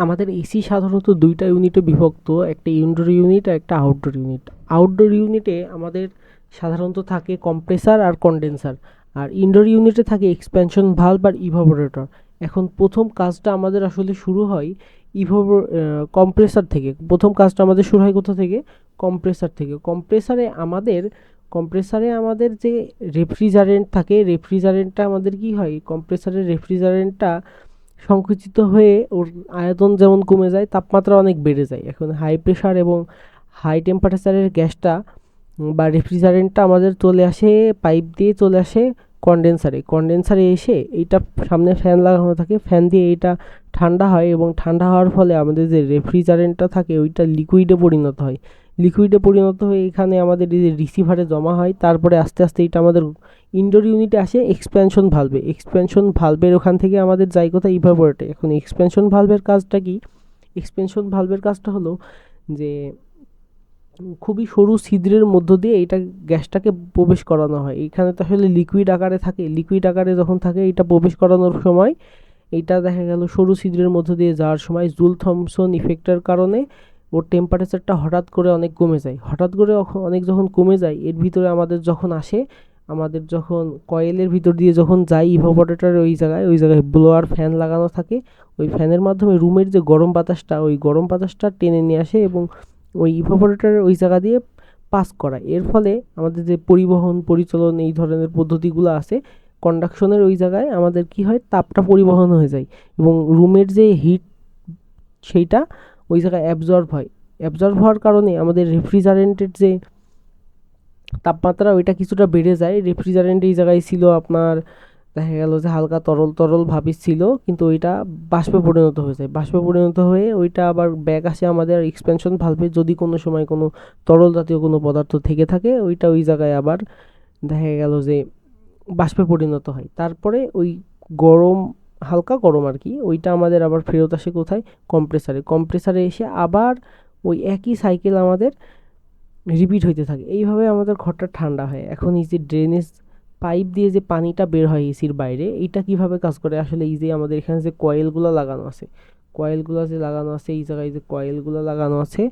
আমাদের এসি সাধারণত দুইটা ইউনিটে বিভক্ত, একটা ইনডোর ইউনিট আর একটা আউটডোর ইউনিট। আউটডোর ইউনিটে আমাদের সাধারণত থাকে কম্প্রেসার আর কন্ডেন্সার, আর ইনডোর ইউনিটে থাকে এক্সপ্যানশন ভালভ আর ইভাপোরেটর। এখন প্রথম কাজটা আমাদের আসলে শুরু হয় কম্প্রেসার থেকে। প্রথম কাজটা আমাদের শুরু হয় কোথা থেকে? কম্প্রেসার থেকে। কম্প্রেসারে আমাদের যে রেফ্রিজারেন্ট থাকে, রেফ্রিজারেন্টটা আমাদের কি হয়, কম্প্রেসারের রেফ্রিজারেন্টটা সংকুচিত হয়ে ওর আয়তন যেমন কমে যায়, তাপমাত্রা অনেক বেড়ে যায়। এখন হাই প্রেশার এবং হাই টেম্পারেচারের গ্যাসটা বা রেফ্রিজারেন্টটা আমাদের চলে আসে, পাইপ দিয়ে চলে আসে কন্ডেন্সারে এসে এইটা সামনে ফ্যান লাগানো থাকে, ফ্যান দিয়ে এইটা ঠান্ডা হয় এবং ঠান্ডা হওয়ার ফলে আমাদের যে রেফ্রিজারেন্টটা থাকে ওইটা লিকুইডে পরিণত হয়ে এখানে আমাদের এই যে রিসিভারে জমা হয়। তারপরে আস্তে আস্তে এটা আমাদের ইনডোর ইউনিটে আসে এক্সপ্যানশন ভালভের ওখান থেকে আমাদের যায় কোথায়? ইভাপোরেটে। এখন এক্সপ্যানশন ভালভের কাজটা কি? এক্সপেনশন ভালভের কাজটা হলো যে খুবই সরু ছিদ্রের মধ্য দিয়ে এটা গ্যাসটাকে প্রবেশ করানো হয়। এখানে তো আসলে লিকুইড আকারে যখন থাকে এটা প্রবেশ করানোর সময় এইটা দেখা গেল সরু ছিদ্রের মধ্য দিয়ে যাওয়ার সময় জুল থমসন ইফেক্টের কারণে ওর টেম্পারেচারটা হঠাৎ করে অনেক কমে যায়। হঠাৎ করে অনেক যখন কমে যায়, এর ভিতরে আমাদের যখন কয়েলের ভিতর দিয়ে যখন যায় ইভাপোরেটরের ওই জায়গায় ব্লোয়ার ফ্যান লাগানো থাকে। ওই ফ্যানের মাধ্যমে রুমের যে গরম বাতাসটা টেনে নিয়ে আসে এবং ওই ইভাপোরেটরের ওই জায়গা দিয়ে পাস করায়। এর ফলে আমাদের যে পরিচলন এই ধরনের পদ্ধতিগুলো আছে, কন্ডাকশনের ওই জায়গায় আমাদের কি হয়, তাপটা পরিবহন হয়ে যায় এবং রুমের যে হিট সেইটা ওই জায়গায় অ্যাবজর্ব হওয়ার কারণে আমাদের রেফ্রিজারেন্টের যে তাপমাত্রা ওইটা কিছুটা বেড়ে যায়। রেফ্রিজারেন্ট এই জায়গায় ছিল আপনার, দেখা গেল যে হালকা তরল তরল ভাবই ছিল, কিন্তু ওইটা বাষ্পে পরিণত হয়ে ওইটা আবার ব্যাক আসে আমাদের এক্সপেনশন ভালভে। যদি কোনো সময় কোনো তরল জাতীয় কোনো পদার্থ থেকে থাকে ওইটা ওই জায়গায় আবার দেখা গেল যে বাষ্পে পরিণত হয়। তারপরে ওই গরম, হালকা গরম আর কি, ওইটা আমাদের আবার ফেরত আসে কোথায়? কম্প্রেসারে এসে আবার ওই একই সাইকেল আমাদের রিপিট হইতে থাকে। এইভাবে আমাদের ঘরটা ঠান্ডা হয়। এখন এই যে ড্রেনেজ পাইপ দিয়ে যে পানিটা বের হয় এসির বাইরে, এইটা কিভাবে কাজ করে? আসলে এই যে আমাদের এখানে যে কয়েলগুলো লাগানো আছে এই জায়গায় যে কয়েলগুলো লাগানো আছে,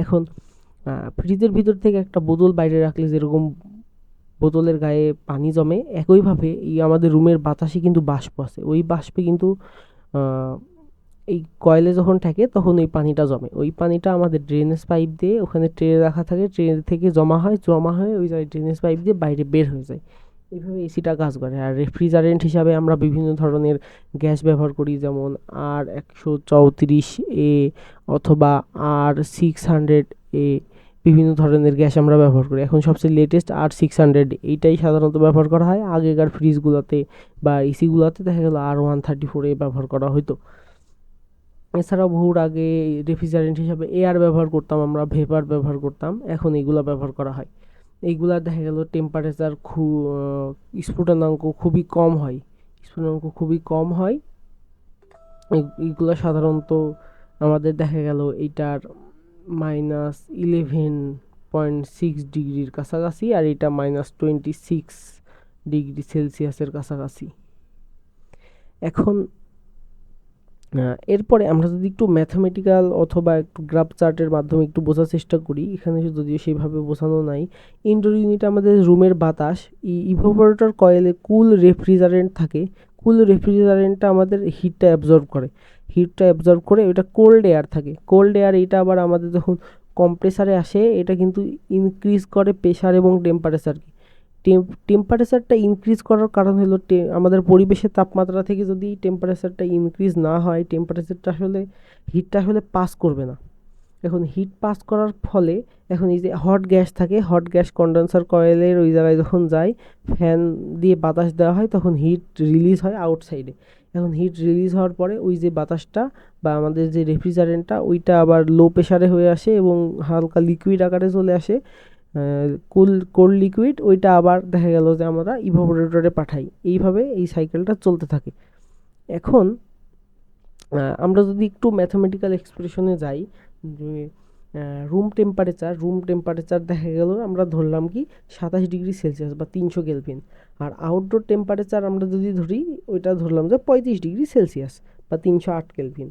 এখন ফ্রিজের ভিতর থেকে একটা বোতল বাইরে রাখলে যেরকম বোতলের গায়ে পানি জমে, একইভাবে এই আমাদের রুমের বাতাসে কিন্তু বাষ্প আছে। ওই বাষ্পে কিন্তু আহ, এই কয়েলে যখন থাকে তখন ওই পানিটা জমে। ওই পানিটা আমাদের ড্রেনেজ পাইপ দিয়ে ওখানে ট্রে রাখা থাকে, ট্রে থেকে জমা হয় ওই জায়গায় ড্রেনেজ পাইপ দিয়ে বাইরে বের হয়ে যায়। এইভাবে এসিটা কাজ করে। আর রেফ্রিজারেন্ট হিসাবে আমরা বিভিন্ন ধরনের গ্যাস ব্যবহার করি, যেমন R134A অথবা R600A। বিভিন্ন ধরনের গ্যাস আমরা ব্যবহার করি। এখন সবচেয়ে লেটেস্ট R600, এইটাই সাধারণত ব্যবহার করা হয়। আগেকার ফ্রিজগুলোতে বা এসিগুলোতে দেখা গেল R134A ব্যবহার করা হতো। এছাড়াও বহুর আগে রেফ্রিজারেন্ট হিসাবে এয়ার ব্যবহার করতাম, আমরা ভেপার ব্যবহার করতাম, এখন এইগুলা ব্যবহার করা হয়। এইগুলা দেখা গেল টেম্পারেচার স্ফুটনাঙ্ক খুবই কম হয়। এইগুলা সাধারণত আমাদের দেখা গেল এইটার -11.6 ডিগ্রির কাছাকাছি, আর এটা -26 ডিগ্রি সেলসিয়াসের কাছাকাছি। এখন এরপরে আমরা যদি একটু ম্যাথমেটিক্যাল অথবা একটু গ্রাফ চার্টের মাধ্যমে একটু বোঝার চেষ্টা করি, এখানে যদিও সেইভাবে বোঝানো নাই। ইনডোর ইউনিটে আমাদের রুমের বাতাস, ইভাপোরেটর কয়েলে কুল রেফ্রিজারেন্টটা আমাদের হিটটা অ্যাবজর্ব করে ওইটা কোল্ড এয়ার থাকে। কোল্ড এয়ার এটা আবার আমাদের যখন কম্প্রেসারে আসে, এটা কিন্তু ইনক্রিজ করে প্রেশার এবং টেম্পারেচারকে। টেম্পারেচারটা ইনক্রিজ করার কারণ হলো আমাদের পরিবেশের তাপমাত্রা থেকে যদি টেম্পারেচারটা ইনক্রিজ না হয়, হিটটা আসলে পাস করবে না। এখন হিট পাস করার ফলে এখন এই যে হট গ্যাস কন্ডেন্সার কয়েলের ওই জায়গায় যখন যায়, ফ্যান দিয়ে বাতাস দেওয়া হয়, তখন হিট রিলিজ হয় আউটসাইডে। এখন হিট রিলিজ হওয়ার পরে ওই যে বাতাসটা বা আমাদের যে রেফ্রিজারেন্টটা ওইটা আবার লো প্রেশারে হয়ে আসে এবং হালকা লিকুইড আকারে চলে আসে, কোল্ড লিকুইড। ওইটা আবার দেখা গেল যে আমরা ইভাপোরেটরে পাঠাই। এইভাবে এই সাইকেলটা চলতে থাকে। এখন আমরা যদি একটু ম্যাথমেটিক্যাল এক্সপ্রেশনে যাই, যে রুম টেম্পারেচার দেখা গেল আমরা ধরলাম কি 27 ডিগ্রি সেলসিয়াস বা 300 কেলভিন। আর আউটডোর টেম্পারেচার আমরা যদি ধরি, ওইটা ধরলাম যে 35 ডিগ্রি সেলসিয়াস বা 308 কেলভিন।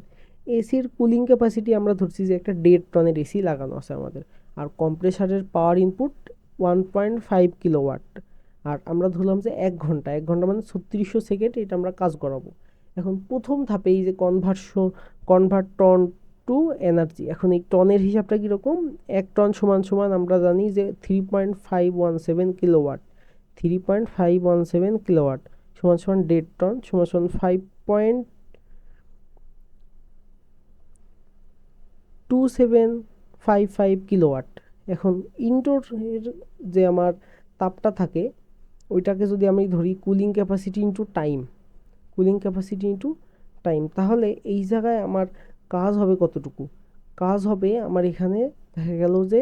এসির কুলিং ক্যাপাসিটি আমরা ধরছি যে একটা 1.5 টনের এসি লাগানো আছে আমাদের, আর কম্প্রেসারের পাওয়ার ইনপুট 1.5 কিলোওয়াট, আর আমরা ধরলাম যে 1 ঘন্টা মানে 3600 সেকেন্ড এটা আমরা কাজ করাবো। এখন প্রথম ধাপে এই যে কনভার্ট টন টু এনার্জি, এখন এই টনের হিসাবটা কীরকম, 1 টন সমান সমান আমরা জানি যে 3.517 কিলোওয়াট, 3.517 কিলোওয়াট সমান সমান 1.5 টন সমান সমান 5.2755 কিলোওয়াট। এখন ইনডোরের যে আমার তাপটা থাকে ওইটাকে যদি আমি ধরি কুলিং ক্যাপাসিটি ইন্টু টাইম, তাহলে এই জায়গায় আমার কাজ হবে কতটুকু, কাজ হবে আমার এখানে দেখা গেল যে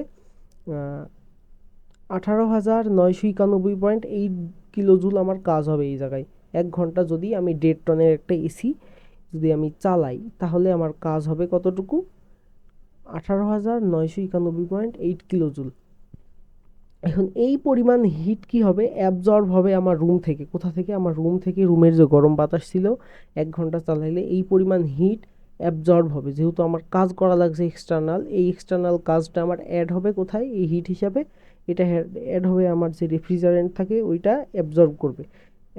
18,991.8 কিলোজুল আমার কাজ হবে এই জায়গায়। 1 ঘন্টা যদি আমি 1.5 টনের একটা এসি যদি আমি চালাই তাহলে আমার কাজ হবে কতটুকু, 18,991.8 কিলোজুল। এখন এই পরিমাণ হিট কি হবে, অ্যাবজর্ব হবে আমার রুম থেকে, কোথা থেকে, আমার রুম থেকে, রুমের যে গরম বাতাস ছিল 1 ঘন্টা চালাইলে এই পরিমাণ হিট অ্যাবজর্ব হবে, যেহেতু আমার কাজ করা লাগছে এক্সটার্নাল, এই এক্সটার্নাল কাজটা আমার অ্যাড হবে কোথায়, এই হিট হিসাবে, এটা অ্যাড হবে আমার যে রেফ্রিজারেন্ট থাকে ওইটা অ্যাবজর্ব করবে।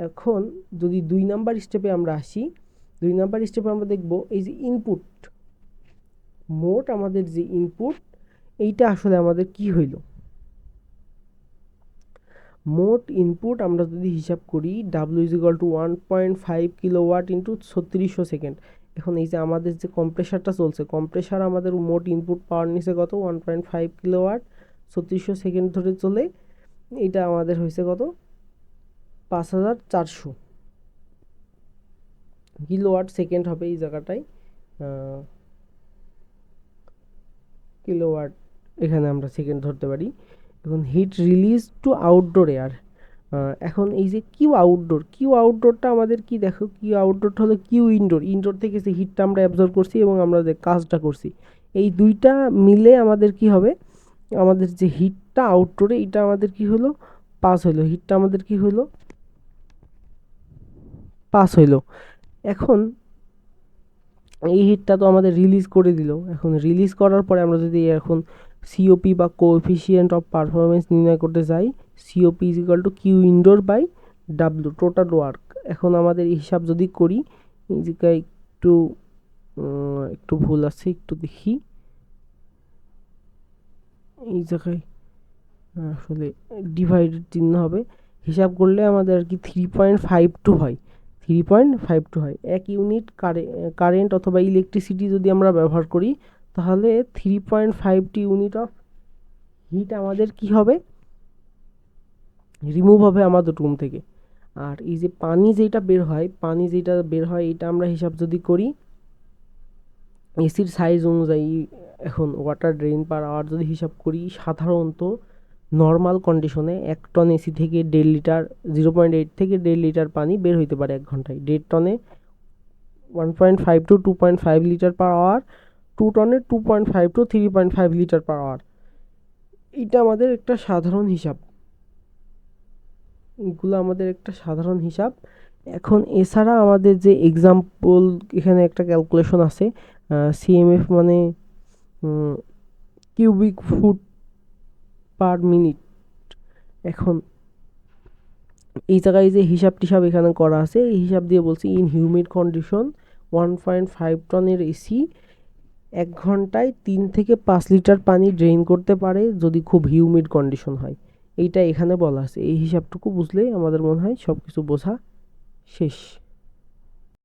এখন যদি 2 নাম্বার স্টেপে আমরা আসি, 2 নাম্বার স্টেপে আমরা দেখব এই যে ইনপুট, মোট আমাদের যে ইনপুট এইটা আসলে আমাদের কি হইল, মোট ইনপুট আমরা যদি হিসাব করি W = 1.5 কিলোওয়াট ইন্টু 3600 সেকেন্ড। এখন এই যে আমাদের যে কম্প্রেসারটা চলছে, কম্প্রেসার আমাদের মোট ইনপুট পাওয়ার নিচে কত, 1.5 কিলোওয়াট, 3600 সেকেন্ড ধরে চলে, এটা আমাদের হয়েছে কত, 5400 কিলোওয়াট সেকেন্ড হবে এই জায়গাটায়, কিলোওয়াট এখানে আমরা সেকেন্ড ধরতে পারি। এখন heat release to outdoor air, এখন এই যে কিউ আউটডোরটা আমাদের কি, দেখো কিউ আউটডোরটা হলো কিউ ইনডোর থেকে যে হিটটা আমরা অ্যাবজর্ব করছি এবং আমরা যে কাজটা করছি, এই দুইটা মিলে আমাদের কি হবে, আমাদের যে হিটটা আউটডোরে এটা আমাদের কি হলো, পাস হইলো, হিটটা আমাদের কি হইলো, পাস হইলো। এখন এই হিটটা তো আমাদের রিলিজ করে দিল, এখন রিলিজ করার পরে আমরা যদি এখন সিওপি বা কোএফিসিয়েন্ট অফ পারফরমেন্স নির্ণয় করতে যাই, COP = Q indoor by W total work. এখন আমাদের হিসাব যদি করি, এই জায়গায় একটু ভুল আছে, একটু দেখি, এই জায়গায় আসলে ডিভাইডেড চিহ্ন হবে, হিসাব করলে আমাদের আর কি 3.52 হয়, 3.52 হয়। 1 ইউনিট কারেন্ট অথবা ইলেকট্রিসিটি যদি আমরা ব্যবহার করি তাহলে 3.5 ইউনিট অফ হিট আমাদের কি হবে, রিমুভ হবে আমাদের রুম থেকে। আর এই যে পানি যেটা বের হয় এটা আমরা হিসাব যদি করি এসির সাইজ অনুযায়ী, এখন ওয়াটার ড্রেন পার আওয়ার যদি হিসাব করি, সাধারণত নর্মাল কন্ডিশনে 1 টন এসি থেকে 1.5 লিটার 0.8 থেকে 1.5 লিটার পানি বের হইতে পারে 1 ঘন্টায়। 1.5 টনে 1.5 to 2.5 লিটার পার আওয়ার, 2 টনে 2.5 to 3.5 লিটার পার আওয়ার। এটা আমাদের একটা সাধারণ হিসাব, এগুলো আমাদের একটা সাধারণ হিসাব। এখন এছাড়া আমাদের যে এক্সাম্পল এখানে একটা ক্যালকুলেশন আছে, সিএমএফ মানে কিউবিক ফুট পার মিনিট। এখন এই জায়গায় যে হিসাব টিসাব এখানে করা আছে, এই হিসাব দিয়ে বলছি ইন হিউমিড কন্ডিশন 1.5 টনের এসি 1 ঘন্টায় 3 থেকে 5 লিটার পানি ড্রেন করতে পারে যদি খুব হিউমিড কন্ডিশন হয়। এইটা এখানে বলা আছে, এই হিসাবটুকু বুঝলেই আমাদের মনে হয় সব কিছু বোঝা শেষ।